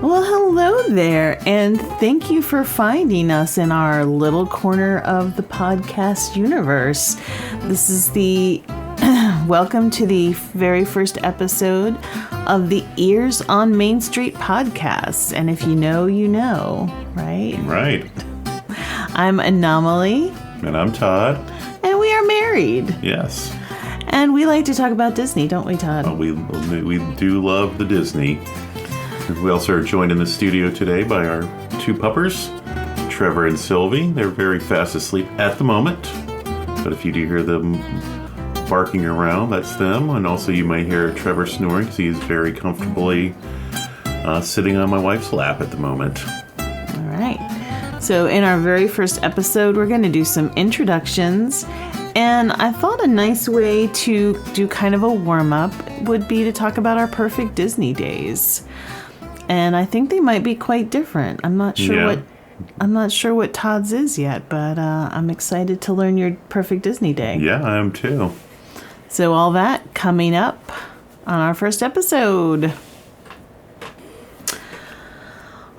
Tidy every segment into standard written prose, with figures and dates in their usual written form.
Well, hello there, and thank you for finding us in our little corner of the podcast universe. This is the welcome to the very first episode of the Ears on Main Street podcast. And if you know, you know, right? Right. I'm Anomaly. And I'm Todd. And we are married. Yes. And we like to talk about Disney, don't we, Todd? We do love the Disney. We also are joined in the studio today by our two puppers, Trevor and Sylvie. They're very fast asleep at the moment, but if you do hear them barking around, that's them. And also you might hear Trevor snoring because he's very comfortably sitting on my wife's lap at the moment. All right. So in our very first episode, we're going to do some introductions. And I thought a nice way to do kind of a warm-up would be to talk about our perfect Disney days. And I think they might be quite different. I'm not sure what Todd's is yet, but I'm excited to learn your perfect Disney day. Yeah, I am too. So all that coming up on our first episode.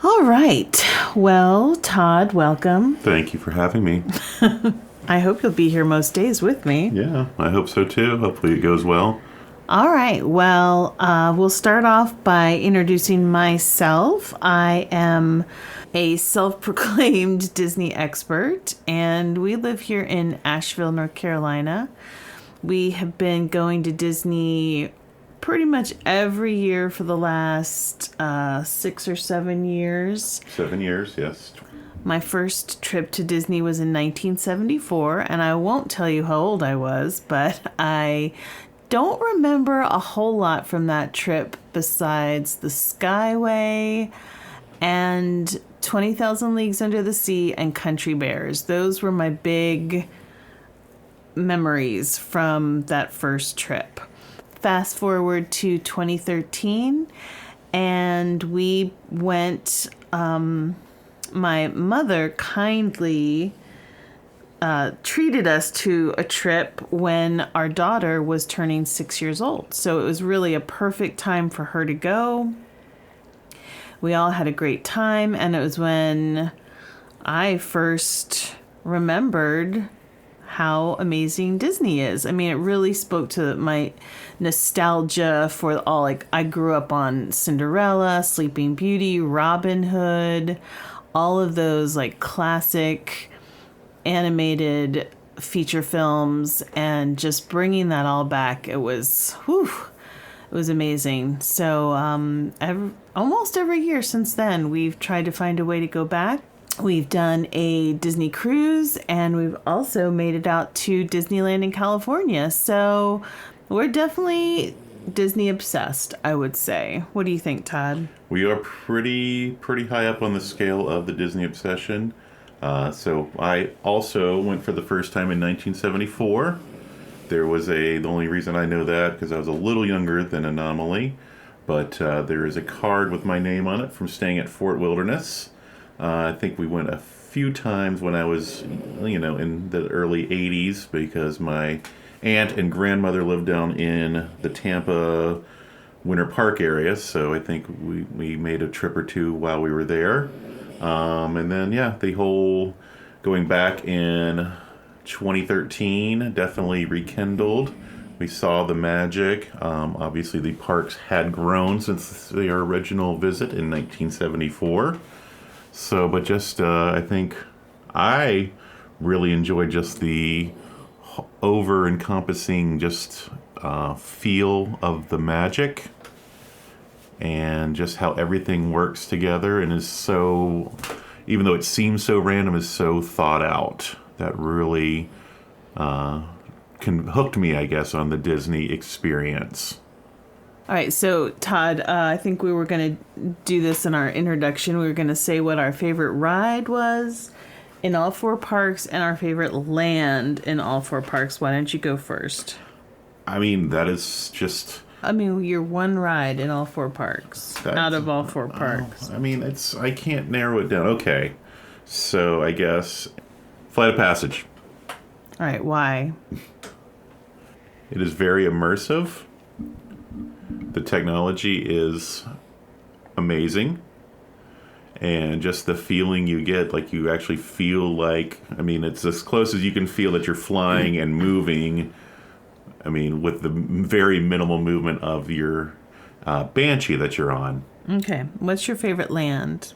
All right. Well, Todd, welcome. Thank you for having me. I hope you'll be here most days with me. Yeah, I hope so too. Hopefully it goes well. All right. Well, we'll start off by introducing myself. I am a self-proclaimed Disney expert, and we live here in Asheville, North Carolina. We have been going to Disney pretty much every year for the last 6 or 7 years. 7 years, yes. My first trip to Disney was in 1974, and I won't tell you how old I was, but I don't remember a whole lot from that trip besides the Skyway and 20,000 Leagues Under the Sea and Country Bears. Those were my big memories from that first trip. Fast forward to 2013, and we went, my mother kindly treated us to a trip when our daughter was turning 6 years old. So it was really a perfect time for her to go. We all had a great time, and it was when I first remembered how amazing Disney is. I mean, it really spoke to my nostalgia for all, like, I grew up on Cinderella, Sleeping Beauty, Robin Hood, all of those like classic animated feature films, and just bringing that all back, it was amazing. So almost every year since then, we've tried to find a way to go back. We've done a Disney cruise, and we've also made it out to Disneyland in California. So we're definitely Disney obsessed, I would say. What do you think, Todd? We are pretty high up on the scale of the Disney obsession. So I also went for the first time in 1974. The only reason I know that because I was a little younger than Anomaly, but there is a card with my name on it from staying at Fort Wilderness. I think we went a few times when I was, in the early 80s, because my aunt and grandmother lived down in the Tampa Winter Park area, so I think we made a trip or two while we were there. And then, the whole going back in 2013 definitely rekindled. We saw the magic. Obviously, the parks had grown since their original visit in 1974. So, but just, I think I really enjoyed just the over-encompassing just feel of the magic, and just how everything works together and is so, even though it seems so random, is so thought out. That really hooked me, I guess, on the Disney experience. All right, so Todd, I think we were going to do this in our introduction. We were going to say what our favorite ride was in all four parks and our favorite land in all four parks. Why don't you go first? I mean, that is just... your one ride in all four parks, out of all four parks. I can't narrow it down. Okay, so I guess Flight of Passage. All right, why? It is very immersive. The technology is amazing. and just the feeling you get, like you actually feel like, I mean, it's as close as you can feel that you're flying and moving. I mean, with the very minimal movement of your Banshee that you're on. Okay. What's your favorite land?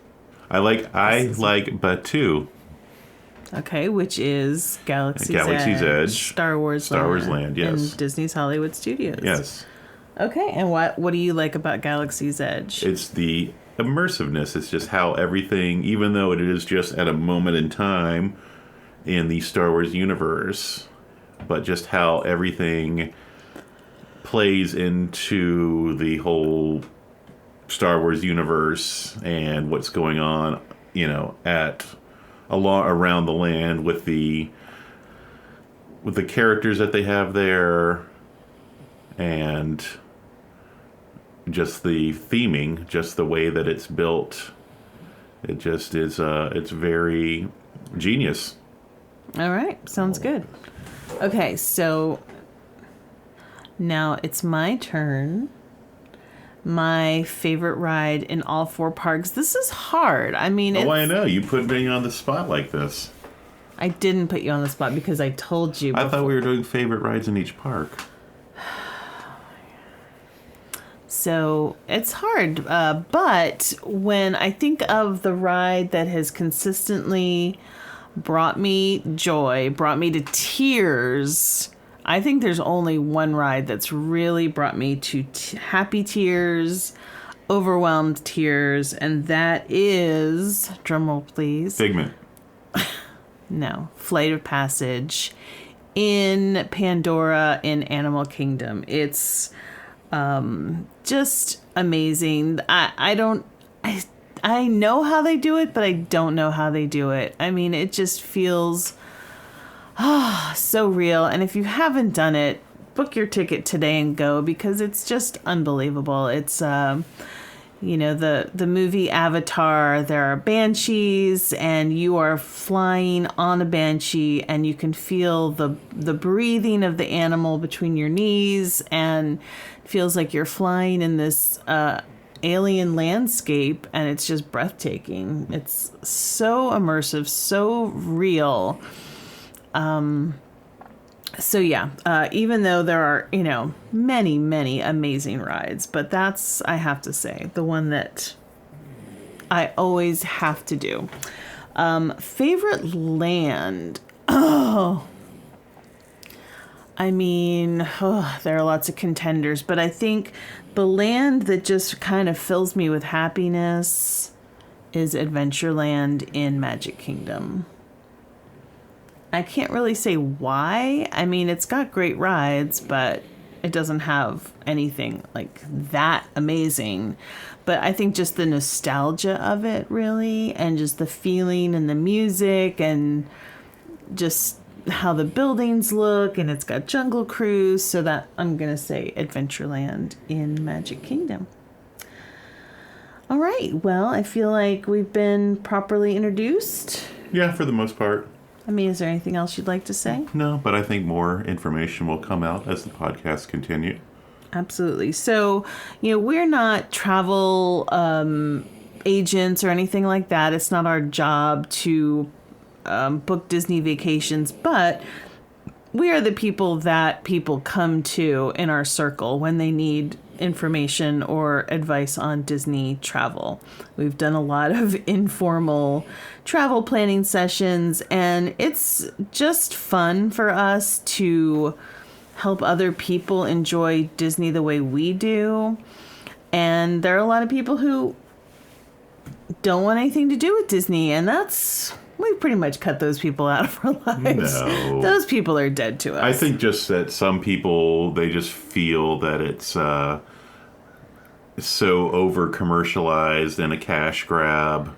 I like Batu. Okay, which is Galaxy's Edge. Star Wars Land, yes. in Disney's Hollywood Studios. Yes. Okay, and what do you like about Galaxy's Edge? It's the immersiveness. It's just how everything, even though it is just at a moment in time in the Star Wars universe, but just how everything plays into the whole Star Wars universe and what's going on, around the land with the characters that they have there, and just the theming, just the way that it's built. It just is, it's very genius. All right, sounds good. Okay, so now it's my turn. My favorite ride in all 4 parks. This is hard. I mean, I know. You put me on the spot like this. I didn't put you on the spot because I told you before. I thought we were doing favorite rides in each park. So it's hard. But when I think of the ride that has consistently brought me joy, brought me to tears, I think there's only one ride that's really brought me to happy tears, overwhelmed tears, and that is, drumroll please. Figment. No, Flight of Passage in Pandora in Animal Kingdom. It's just amazing. I know how they do it, but I don't know how they do it. I mean, it just feels so real. And if you haven't done it, book your ticket today and go, because it's just unbelievable. It's the movie Avatar. There are banshees, and you are flying on a banshee, and you can feel the breathing of the animal between your knees, and it feels like you're flying in this alien landscape, and it's just breathtaking. It's so immersive, so real. So yeah, even though there are, many, many amazing rides, but that's, I have to say, the one that I always have to do. Favorite land. There are lots of contenders, but I think the land that just kind of fills me with happiness is Adventureland in Magic Kingdom. I can't really say why. I mean, it's got great rides, but it doesn't have anything like that amazing. But I think just the nostalgia of it, really, and just the feeling and the music and just how the buildings look, and it's got Jungle Cruise, so that I'm going to say Adventureland in Magic Kingdom. All right, well, I feel like we've been properly introduced. Yeah, for the most part. I mean, is there anything else you'd like to say? No, but I think more information will come out as the podcast continue. Absolutely. So, we're not travel agents or anything like that. It's not our job to book Disney vacations, but we are the people that people come to in our circle when they need information or advice on Disney travel. We've done a lot of informal travel planning sessions, and it's just fun for us to help other people enjoy Disney the way we do. And there are a lot of people who don't want anything to do with Disney, and we pretty much cut those people out of our lives. No. Those people are dead to us. I think just that some people, they just feel that it's so over commercialized and a cash grab.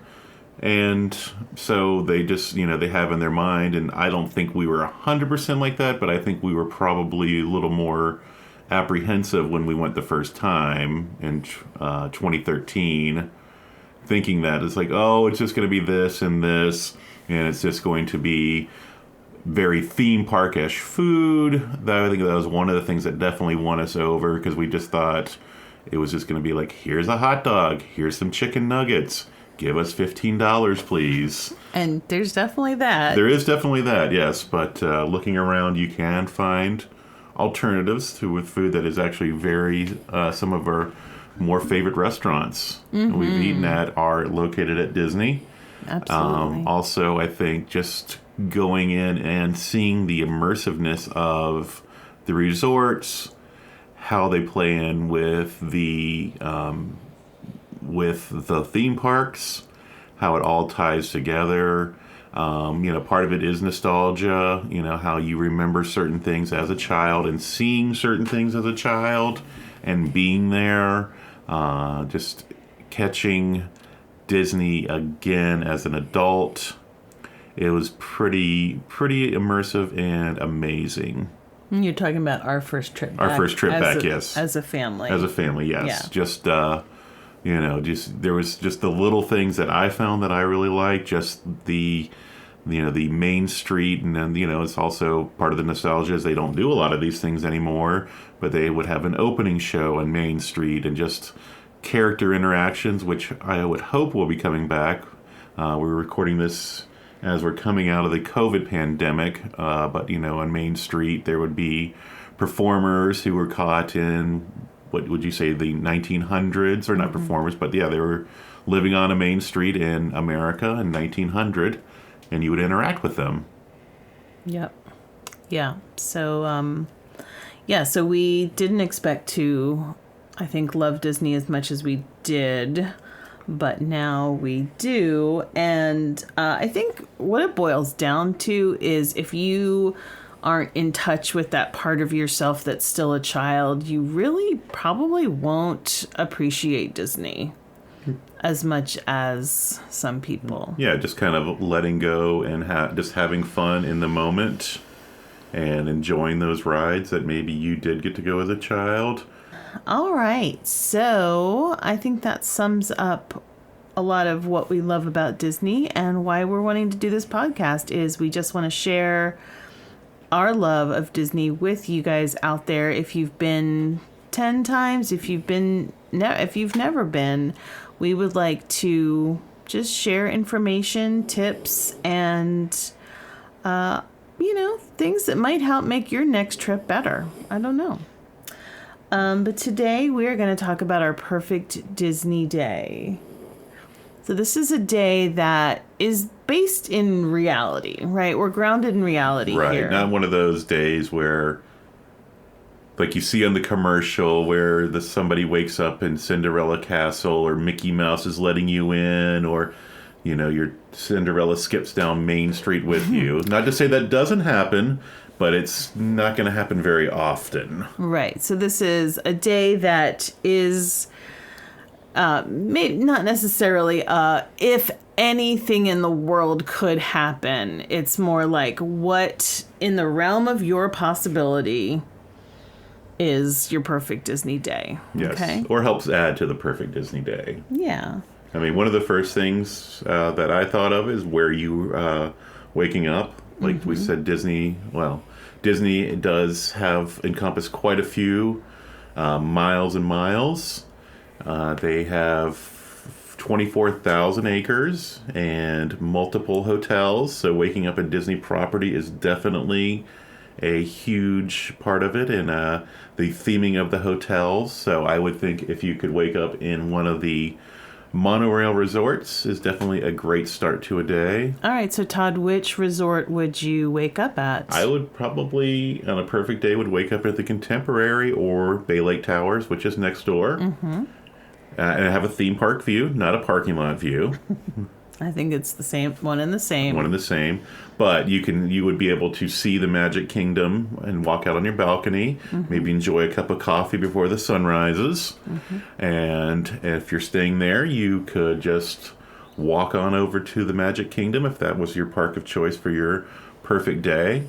And so they just, they have in their mind, and I don't think we were 100% like that, but I think we were probably a little more apprehensive when we went the first time in 2013, thinking that it's like, oh, it's just going to be this and this, and it's just going to be very theme park-ish food. I think that was one of the things that definitely won us over, because we just thought it was just going to be like, here's a hot dog, here's some chicken nuggets, give us $15, please. And there's definitely that. There is definitely that, yes. But looking around, you can find alternatives with food that is actually some of our more favorite restaurants we've eaten at are located at Disney. Absolutely. Also, I think just going in and seeing the immersiveness of the resorts, how they play in with the theme parks, how it all ties together. Part of it is nostalgia, how you remember certain things as a child and seeing certain things as a child and being there, just catching Disney again as an adult. It was pretty immersive and amazing. You're talking about our first trip back. Our first trip back, yes. As a family. As a family, yes. Yeah. Just, there was just the little things that I found that I really liked. Just the main street, and then, it's also part of the nostalgia is they don't do a lot of these things anymore, but they would have an opening show on Main Street and just character interactions, which I would hope will be coming back. We're recording this as we're coming out of the COVID pandemic, but on Main Street there would be performers who were caught in, what would you say, the 1900s, or not performers, but yeah, they were living on a main street in America in 1900, and you would interact with them. Yep. Yeah. So, so we didn't expect to, I think, love Disney as much as we did, but now we do. And I think what it boils down to is if you aren't in touch with that part of yourself that's still a child, you really probably won't appreciate Disney as much as some people. Yeah, just kind of letting go and just having fun in the moment and enjoying those rides that maybe you did get to go as a child. All right, so I think that sums up a lot of what we love about Disney, and why we're wanting to do this podcast is we just want to share our love of Disney with you guys out there. If you've been 10 times, if you've never been, we would like to just share information, tips, and things that might help make your next trip better. I don't know. But today we are going to talk about our perfect Disney day. So this is a day that is based in reality, right? We're grounded in reality right, here. Not one of those days where, like you see on the commercial, where somebody wakes up in Cinderella Castle, or Mickey Mouse is letting you in, or your Cinderella skips down Main Street with you. Not to say that doesn't happen, but it's not going to happen very often. Right. So this is a day that is maybe not necessarily if anything in the world could happen. It's more like what in the realm of your possibility is your perfect Disney day. Yes. Okay? Or helps add to the perfect Disney day. Yeah. I mean, one of the first things that I thought of is where you waking up. Like we said, Disney does encompass quite a few miles and miles. They have 24,000 acres and multiple hotels. So waking up in Disney property is definitely a huge part of it, and the theming of the hotels. So I would think if you could wake up in one of the monorail resorts is definitely a great start to a day. All right, so Todd, which resort would you wake up at? I would probably, on a perfect day, would wake up at the Contemporary or Bay Lake Towers, which is next door. Mm-hmm. And have a theme park view, not a parking lot view. I think it's the same, one and the same. One and the same. But you would be able to see the Magic Kingdom and walk out on your balcony, maybe enjoy a cup of coffee before the sun rises. And if you're staying there, you could just walk on over to the Magic Kingdom if that was your park of choice for your perfect day.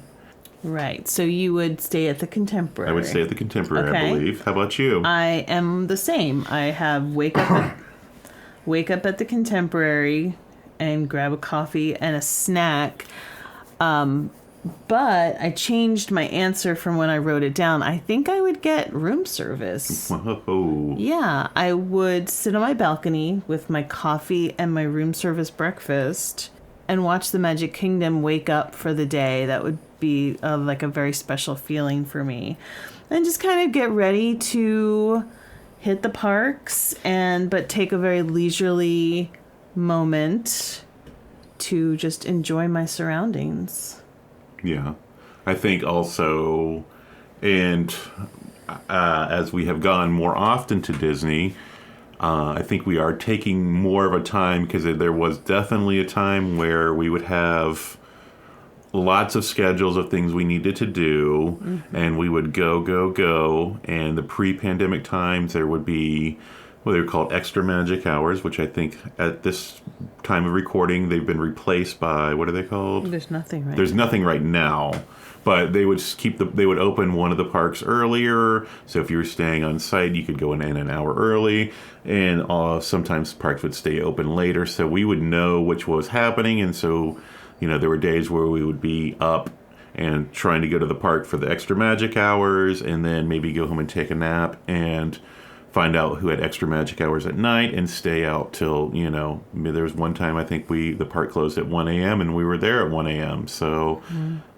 Right. So you would stay at the Contemporary. I would stay at the Contemporary, okay. I believe. How about you? I am the same. I have wake up at the Contemporary and grab a coffee and a snack. But I changed my answer from when I wrote it down. I think I would get room service. Whoa. Yeah, I would sit on my balcony with my coffee and my room service breakfast and watch the Magic Kingdom wake up for the day. That would be like a very special feeling for me. And just kind of get ready to hit the parks but take a very leisurely moment to just enjoy my surroundings. Yeah. I think also, and as we have gone more often to Disney, I think we are taking more of a time, because there was definitely a time where we would have lots of schedules of things we needed to do, and we would go. And the pre-pandemic times, there would be what they were called extra magic hours, which I think at this time of recording, they've been replaced by, what are they called? There's nothing right There's nothing right now. But they would they would open one of the parks earlier. So if you were staying on site, you could go in an hour early. And sometimes parks would stay open later. So we would know which was happening. And so, there were days where we would be up and trying to go to the park for the extra magic hours, and then maybe go home and take a nap and find out who had extra magic hours at night and stay out till, there was one time I think the park closed at 1 a.m. and we were there at 1 a.m. So,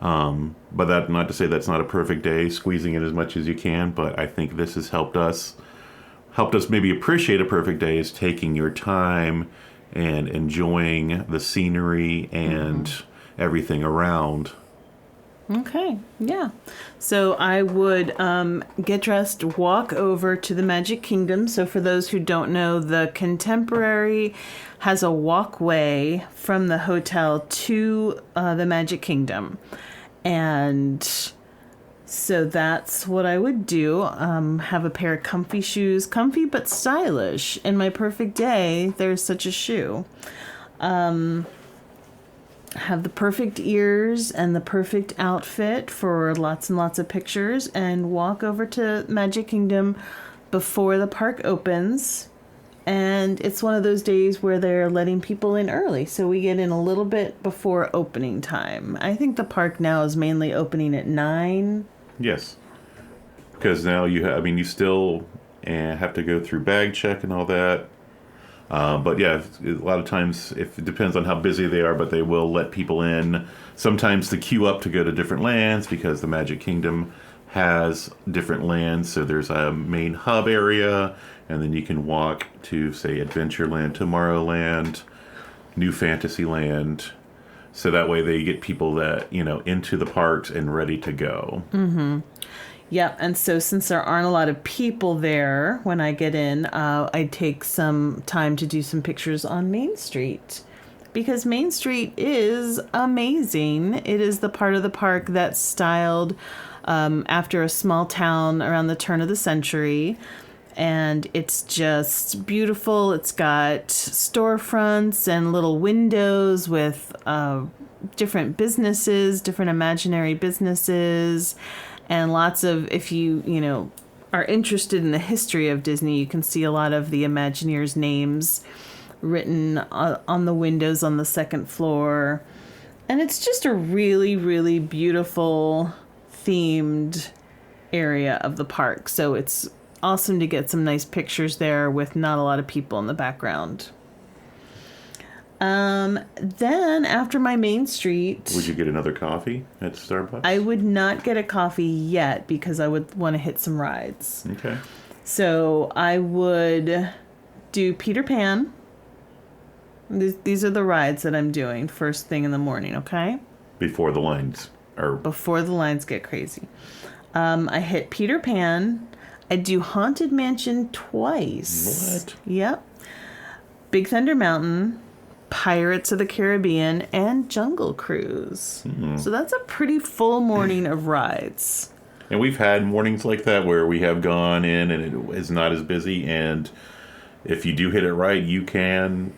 but that, not to say that's not a perfect day, squeezing in as much as you can, but I think this has helped us maybe appreciate a perfect day, is taking your time and enjoying the scenery and everything around. Okay, yeah. So I would get dressed, walk over to the Magic Kingdom. So for those who don't know, the Contemporary has a walkway from the hotel to the Magic Kingdom. And so that's what I would do. Have a pair of comfy shoes, comfy but stylish. In my perfect day, there's such a shoe. Have the perfect ears and the perfect outfit for lots and lots of pictures, and walk over to Magic Kingdom before the park opens. And it's one of those days where they're letting people in early, so we get in a little bit before opening time. I think the park now is mainly opening at 9. Yes, because now you still have to go through bag check and all that. But yeah, a lot of times, if it depends on how busy they are, but they will let people in. Sometimes to queue up to go to different lands, because the Magic Kingdom has different lands. So there's a main hub area, and then you can walk to, say, Adventureland, Tomorrowland, New Fantasyland. So that way they get people that, into the parks and ready to go. Mm-hmm. Yeah, and so since there aren't a lot of people there when I get in, I take some time to do some pictures on Main Street, because Main Street is amazing. It is the part of the park that's styled after a small town around the turn of the century, and it's just beautiful. It's got storefronts and little windows with different businesses, different imaginary businesses. And lots of, if you are interested in the history of Disney, you can see a lot of the Imagineers' names written on the windows on the second floor. And it's just a really, really beautiful themed area of the park. So it's awesome to get some nice pictures there with not a lot of people in the background. Then after my Main Street... Would you get another coffee at Starbucks? I would not get a coffee yet, because I would want to hit some rides. Okay. So I would do Peter Pan. These are the rides that I'm doing first thing in the morning, okay? Before the lines get crazy. I hit Peter Pan. I do Haunted Mansion twice. What? Yep. Big Thunder Mountain, Pirates of the Caribbean, and Jungle Cruise. Mm-hmm. So that's a pretty full morning of rides. And we've had mornings like that where we have gone in and it is not as busy. And if you do hit it right, you can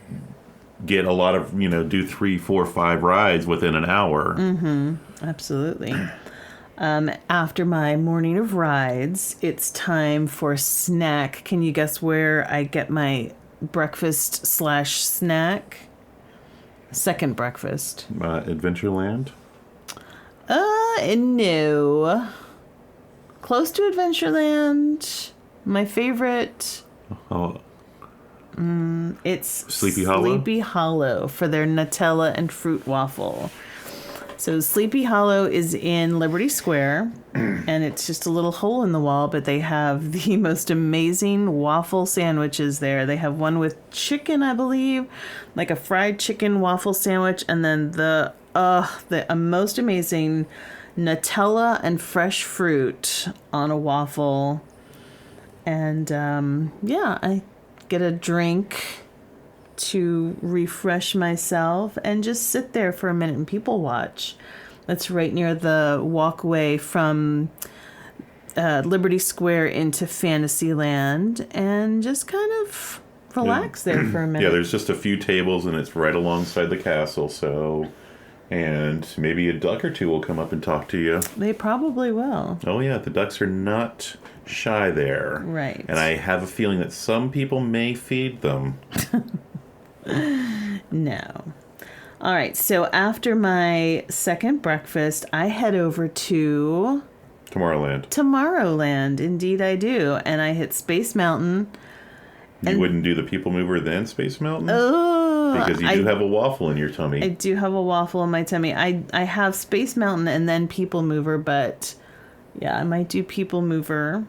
get a lot of, do 3, 4, 5 rides within an hour. Mm-hmm. Absolutely. After my morning of rides, it's time for a snack. Can you guess where I get my breakfast/snack? Second breakfast. Adventureland? No. Close to Adventureland. My favorite, Oh, it's Sleepy Hollow? Sleepy Hollow for their Nutella and fruit waffle. So Sleepy Hollow is in Liberty Square, and it's just a little hole in the wall, but they have the most amazing waffle sandwiches there. They have one with chicken, I believe, like a fried chicken waffle sandwich, and then the most amazing Nutella and fresh fruit on a waffle. And I get a drink to refresh myself and just sit there for a minute and people watch. That's right near the walkway from Liberty Square into Fantasyland, and just kind of relax there for a minute. Yeah, there's just a few tables and it's right alongside the castle, so... And maybe a duck or two will come up and talk to you. They probably will. Oh, yeah, the ducks are not shy there. Right. And I have a feeling that some people may feed them. No. All right, so after my second breakfast, I head over to Tomorrowland. Indeed, I do. And I hit Space Mountain. You wouldn't do the People Mover then Space Mountain? Oh, because you do have a waffle in your tummy. I do have a waffle in my tummy. I have Space Mountain and then People Mover, but yeah, I might do People Mover.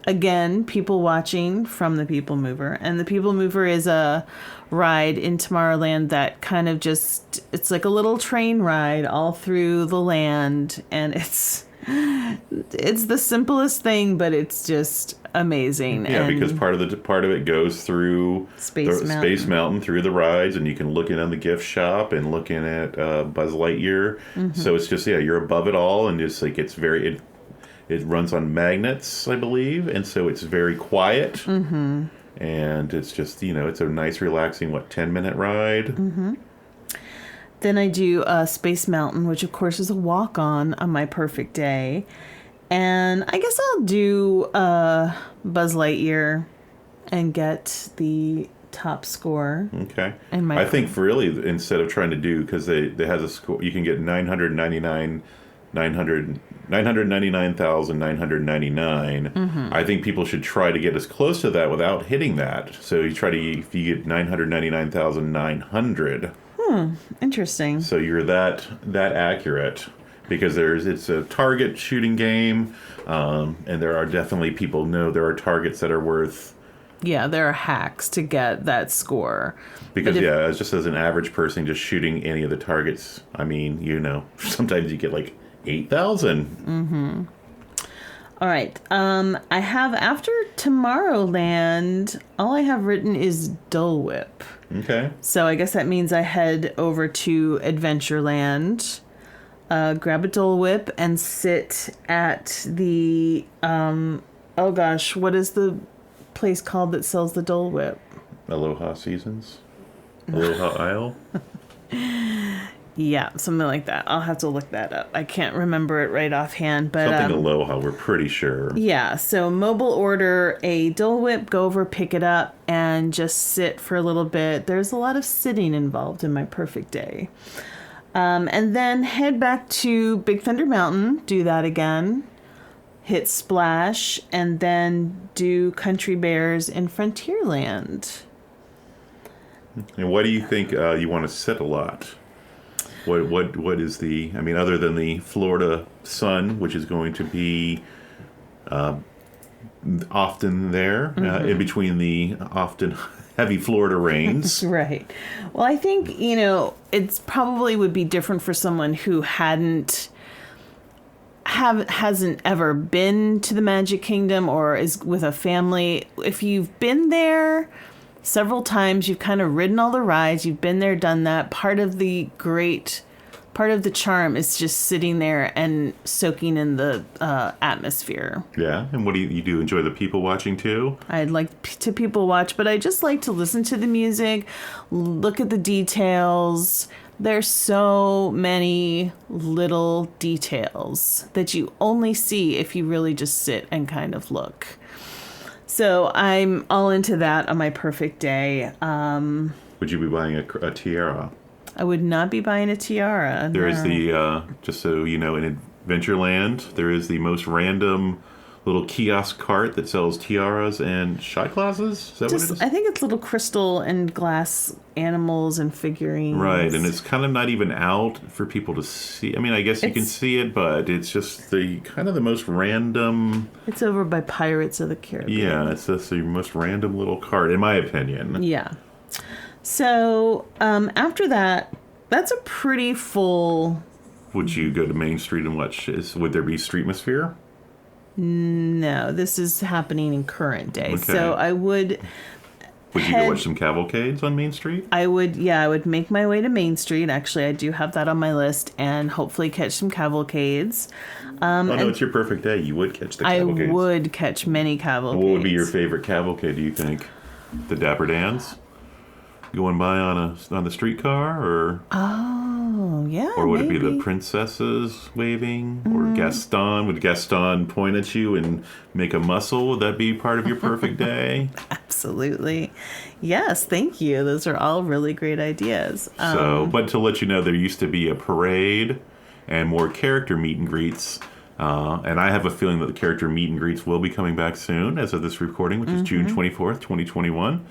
Again, people watching from the People Mover. And the People Mover is a ride in Tomorrowland that kind of just, it's like a little train ride all through the land. And it's the simplest thing, but it's just amazing. Yeah, and because part of it goes through Space Mountain through the rides, and you can look in on the gift shop and look in at Buzz Lightyear. Mm-hmm. So it's just you're above it all, and just like it runs on magnets, I believe, and so it's very quiet. Mm-hmm. And it's just it's a nice, relaxing 10-minute ride. Mm-hmm. Then I do Space Mountain, which of course is a walk-on my perfect day. And I guess I'll do Buzz Lightyear and get the top score. Okay. I think for really, instead of trying to do, because they has a score, you can get 999,999. Mm-hmm. I think people should try to get as close to that without hitting that. So if you get 999,900. Interesting. So you're that accurate. Because it's a target shooting game, and there are definitely there are targets that are worth. Yeah, there are hacks to get that score. Because just as an average person, just shooting any of the targets, I mean, sometimes you get like 8,000. Mm-hmm. All right. I have after Tomorrowland, all I have written is Dole Whip. Okay. So I guess that means I head over to Adventureland. Grab a Dole Whip and sit at the what is the place called that sells the Dole Whip? Aloha Seasons? Aloha Isle? Yeah, something like that. I'll have to look that up. I can't remember it right offhand, but something Aloha, we're pretty sure. Yeah, so mobile order a Dole Whip, go over, pick it up, and just sit for a little bit. There's a lot of sitting involved in my perfect day. And then head back to Big Thunder Mountain, do that again, hit Splash, and then do Country Bears in Frontierland. And what do you think you want to sit a lot? What is other than the Florida sun, which is going to be often there, mm-hmm. In between the often heavy Florida rains. Right. Well, I think, it's probably would be different for someone who hasn't ever been to the Magic Kingdom or is with a family. If you've been there several times, you've kind of ridden all the rides, you've been there, done that. Part of the charm is just sitting there and soaking in the atmosphere. Yeah, and what do you do? Enjoy the people watching too? I'd like to people watch, but I just like to listen to the music, look at the details. There's so many little details that you only see if you really just sit and kind of look. So I'm all into that on my perfect day. Would you be buying a tiara? I would not be buying a tiara. There is no. the, just so you know, in Adventureland, there is the most random little kiosk cart that sells tiaras and shot glasses. Is that what it is? I think it's little crystal and glass animals and figurines. Right, and it's kind of not even out for people to see. I mean, I guess you can see it, but it's just the kind of the most random. It's over by Pirates of the Caribbean. Yeah, it's just the most random little cart, in my opinion. Yeah. So after that, that's a pretty full. Would you go to Main Street and watch? Would there be Streetmosphere? No, this is happening in current day. Okay. So I would. Would you go watch some cavalcades on Main Street? I would make my way to Main Street. Actually, I do have that on my list, and hopefully catch some cavalcades. No, it's your perfect day. You would catch the cavalcades. I would catch many cavalcades. What would be your favorite cavalcade, do you think? The Dapper Dans? Going by on the streetcar, or yeah, or would maybe. it be the princesses waving, or Gaston? Would Gaston point at you and make a muscle? Would that be part of your perfect day? Absolutely, yes. Thank you. Those are all really great ideas. But to let you know, there used to be a parade and more character meet and greets. And I have a feeling that the character meet and greets will be coming back soon, as of this recording, which is June 24th, 2021.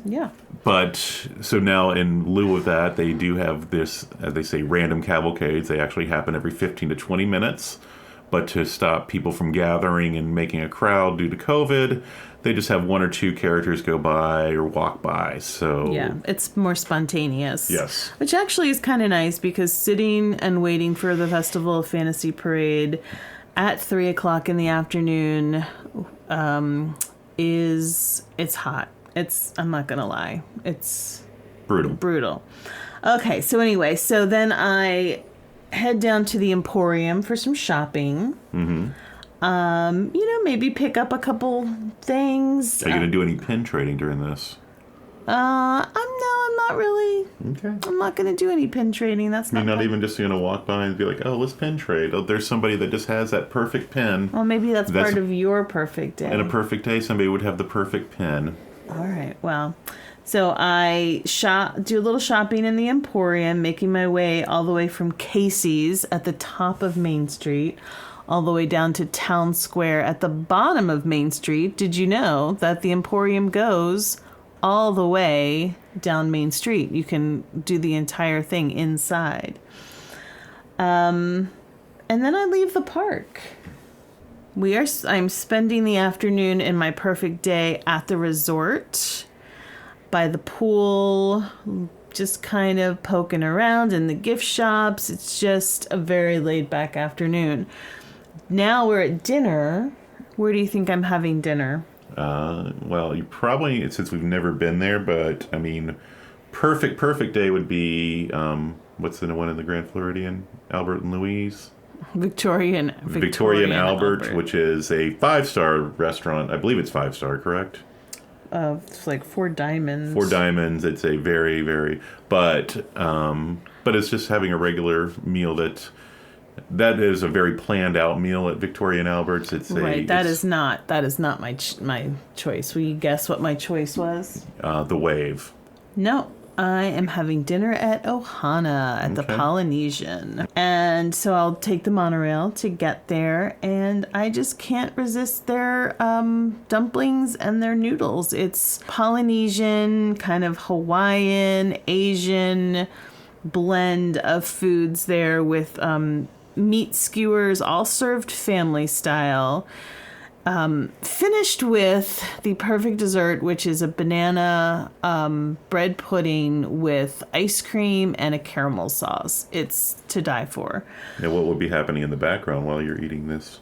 Yeah. But so now, in lieu of that, they do have this, as they say, random cavalcades. They actually happen every 15 to 20 minutes. But to stop people from gathering and making a crowd due to COVID, they just have one or two characters go by or walk by. So yeah, it's more spontaneous. Yes. Which actually is kind of nice, because sitting and waiting for the Festival of Fantasy Parade at 3 o'clock in the afternoon it's hot. I'm not going to lie. It's brutal. Okay, so anyway, so then I head down to the Emporium for some shopping. Mm-hmm. Maybe pick up a couple things. Are you going to do any pin trading during this? I'm not really. Okay. I'm not going to do any pin trading. That's not. You're not even just going to walk by and be like, oh, let's pin trade. Oh, there's somebody that just has that perfect pin. Well, maybe that's part of your perfect day. In a perfect day, somebody would have the perfect pin. All right. Well, so I do a little shopping in the Emporium, making my way all the way from Casey's at the top of Main Street, all the way down to Town Square at the bottom of Main Street. Did you know that the Emporium goes all the way down Main Street? You can do the entire thing inside. And then I leave the park. I'm spending the afternoon in my perfect day at the resort, by the pool, just kind of poking around in the gift shops. It's just a very laid back afternoon. Now we're at dinner. Where do you think I'm having dinner? Well, you probably, since we've never been there, but I mean, perfect day would be, what's the one in the Grand Floridian? Albert and Louise? Victoria and Albert, which is a 5-star restaurant. I believe it's 5-star, correct? It's like 4 diamonds. 4 diamonds. It's a very, very, but it's just having a regular meal that is a very planned out meal at Victoria and Albert's. That is not my choice. Will you guess what my choice was? The Wave. No. I am having dinner at Ohana at the Polynesian. And so I'll take the monorail to get there, and I just can't resist their dumplings and their noodles. It's Polynesian, kind of Hawaiian, Asian blend of foods there, with meat skewers, all served family style. Finished with the perfect dessert, which is a banana bread pudding with ice cream and a caramel sauce. It's to die for. Now, what would be happening in the background while you're eating this?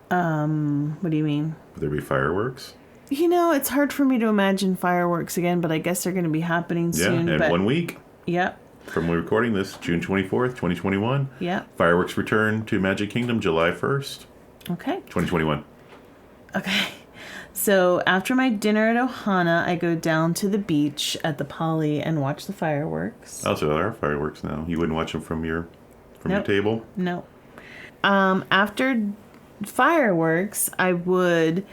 What do you mean? Would there be fireworks? It's hard for me to imagine fireworks again, but I guess they're going to be happening soon. Yeah, in 1 week. Yep. From when we're recording this, June 24th, 2021. Yeah. Fireworks return to Magic Kingdom July 1st. Okay. 2021. Okay. So after my dinner at Ohana, I go down to the beach at the Poly and watch the fireworks. Oh, so there are fireworks now. You wouldn't watch them from your table? No. After fireworks, I would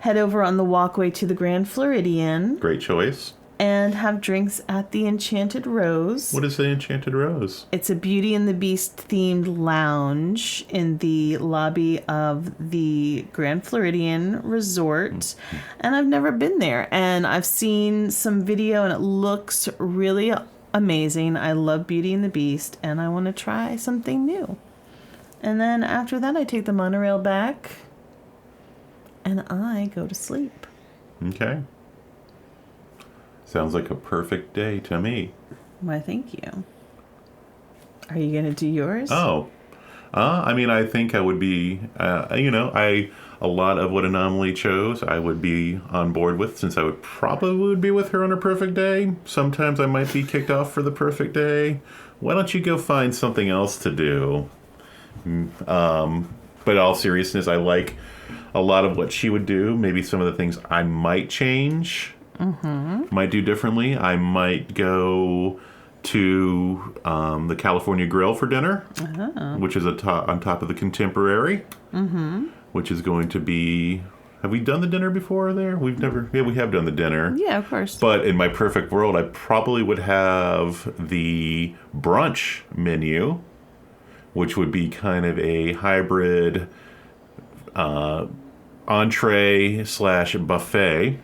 head over on the walkway to the Grand Floridian. Great choice. and have drinks at the Enchanted Rose. What is the Enchanted Rose? It's a Beauty and the Beast themed lounge in the lobby of the Grand Floridian Resort. And I've never been there. And I've seen some video and it looks really amazing. I love Beauty and the Beast and I want to try something new. And then after that, I take the monorail back and I go to sleep. Okay. Sounds like a perfect day to me. Why, thank you. Are you going to do yours? Oh. I mean, I think I would be, a lot of what Anomaly chose, I would be on board with, since I would probably be with her on her perfect day. Sometimes I might be kicked off for the perfect day. Why don't you go find something else to do? But in all seriousness, I like a lot of what she would do. Maybe some of the things I might change, might do differently. I might go to the California Grill for dinner, which is on top of the Contemporary, which is going to be... Have we done the dinner before there? We've never... Yeah, we have done the dinner. Yeah, of course. But in my perfect world, I probably would have the brunch menu, which would be kind of a hybrid entree / buffet.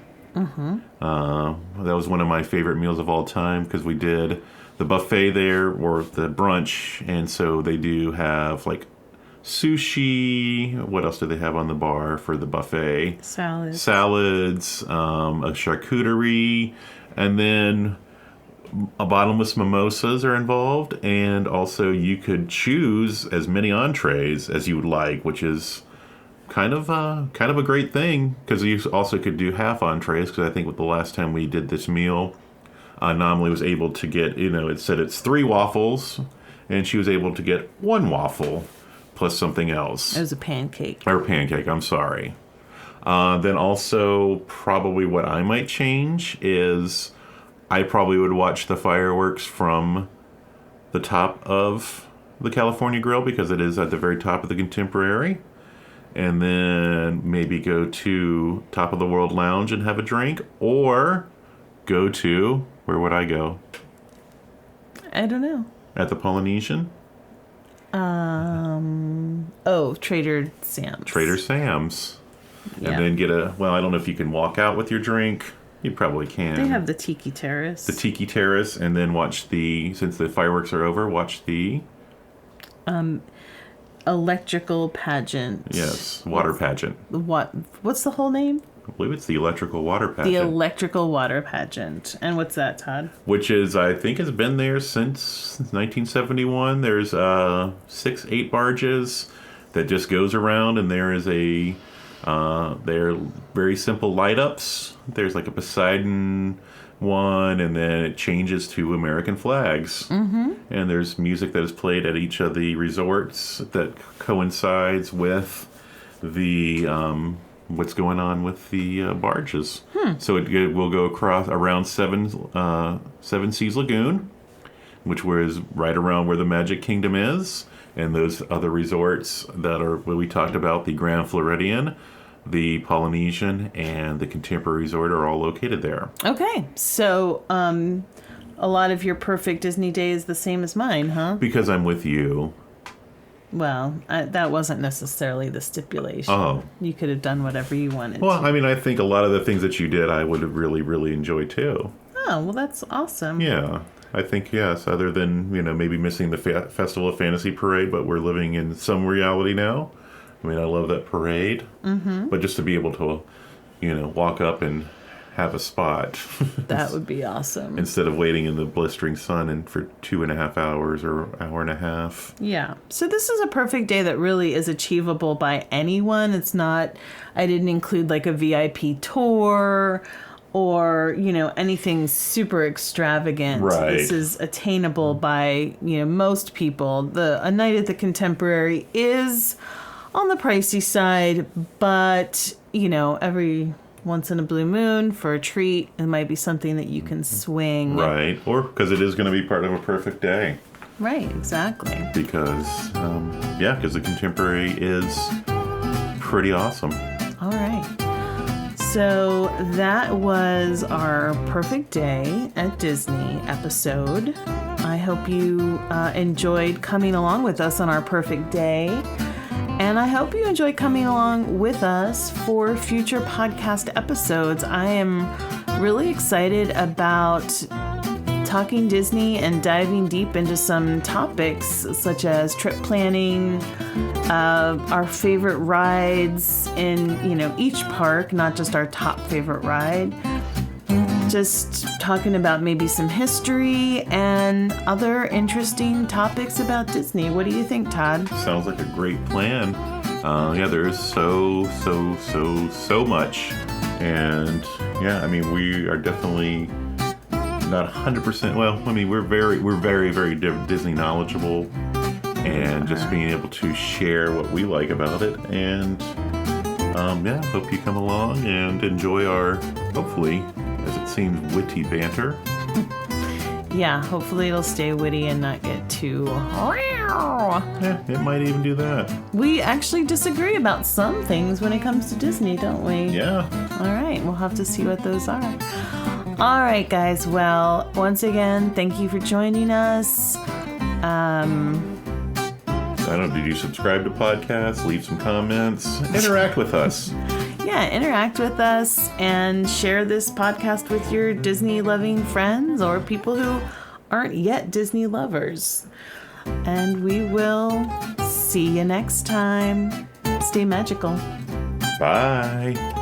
That was one of my favorite meals of all time because we did the buffet there or the brunch, and so they do have like sushi. What else do they have on the bar for the buffet? Salads, a charcuterie, and then bottomless mimosas are involved, and also you could choose as many entrees as you would like, which is kind of a great thing because you also could do half entrees. Because I think with the last time we did this meal, Anomaly was able to get, it said it's 3 waffles, and she was able to get 1 waffle plus something else. It was a pancake. Or pancake, I'm sorry. Then also probably what I might change is I probably would watch the fireworks from the top of the California Grill because it is at the very top of the Contemporary. And then maybe go to Top of the World Lounge and have a drink. Or go to... Where would I go? I don't know. At the Polynesian? Trader Sam's. Trader Sam's. Yeah. And then get I don't know if you can walk out with your drink. You probably can. They have the Tiki Terrace. The Tiki Terrace, and then since the fireworks are over, watch the... electrical pageant. Yes, water pageant. What's the whole name? I believe it's the electrical water pageant. The electrical water pageant. And what's that, Todd? Which I think has been there since 1971. There's 6-8 barges that just goes around, and there is they're very simple light ups. There's like a Poseidon one, and then it changes to American flags. And there's music that is played at each of the resorts that coincides with the what's going on with the barges. So it will go around Seven Seas Lagoon, which was right around where the Magic Kingdom is, and those other resorts that are what we talked about, the Grand Floridian, the Polynesian, and the Contemporary Resort are all located there. Okay, so a lot of your perfect Disney day is the same as mine, huh? Because I'm with you. Well, that wasn't necessarily the stipulation. Oh. You could have done whatever you wanted. Well, I mean, I think a lot of the things that you did I would have really, really enjoyed too. Oh, well, that's awesome. Yeah. I think, yes, other than, maybe missing the Festival of Fantasy parade, but we're living in some reality now. I mean, I love that parade. But just to be able to, walk up and have a spot. That would be awesome. Instead of waiting in the blistering sun for 2.5 hours or hour and a half. Yeah. So this is a perfect day that really is achievable by anyone. It's not, I didn't include like a VIP tour or, anything super extravagant. Right. This is attainable by, most people. A night at the Contemporary is on the pricey side, but, every once in a blue moon for a treat, it might be something that you can swing. Right. Or because it is going to be part of a perfect day. Right, exactly. Because the Contemporary is pretty awesome. All right. So that was our perfect day at Disney episode. I hope you enjoyed coming along with us on our perfect day. And I hope you enjoy coming along with us for future podcast episodes. I am really excited about talking Disney and diving deep into some topics such as trip planning, our favorite rides in, each park, not just our top favorite ride. Just talking about maybe some history and other interesting topics about Disney. What do you think, Todd? Sounds like a great plan. There is so much. And we are definitely not 100%. Well, we're very Disney knowledgeable, and just being able to share what we like about it. And hope you come along and enjoy our, hopefully, as it seems, witty banter. Yeah, hopefully it'll stay witty and not get too... Yeah, it might even do that. We actually disagree about some things when it comes to Disney, don't we? Yeah. All right, we'll have to see what those are. All right, guys. Well, once again, thank you for joining us. Did you subscribe to podcasts? Leave some comments. Interact with us. Yeah, interact with us and share this podcast with your Disney-loving friends or people who aren't yet Disney lovers. And we will see you next time. Stay magical. Bye.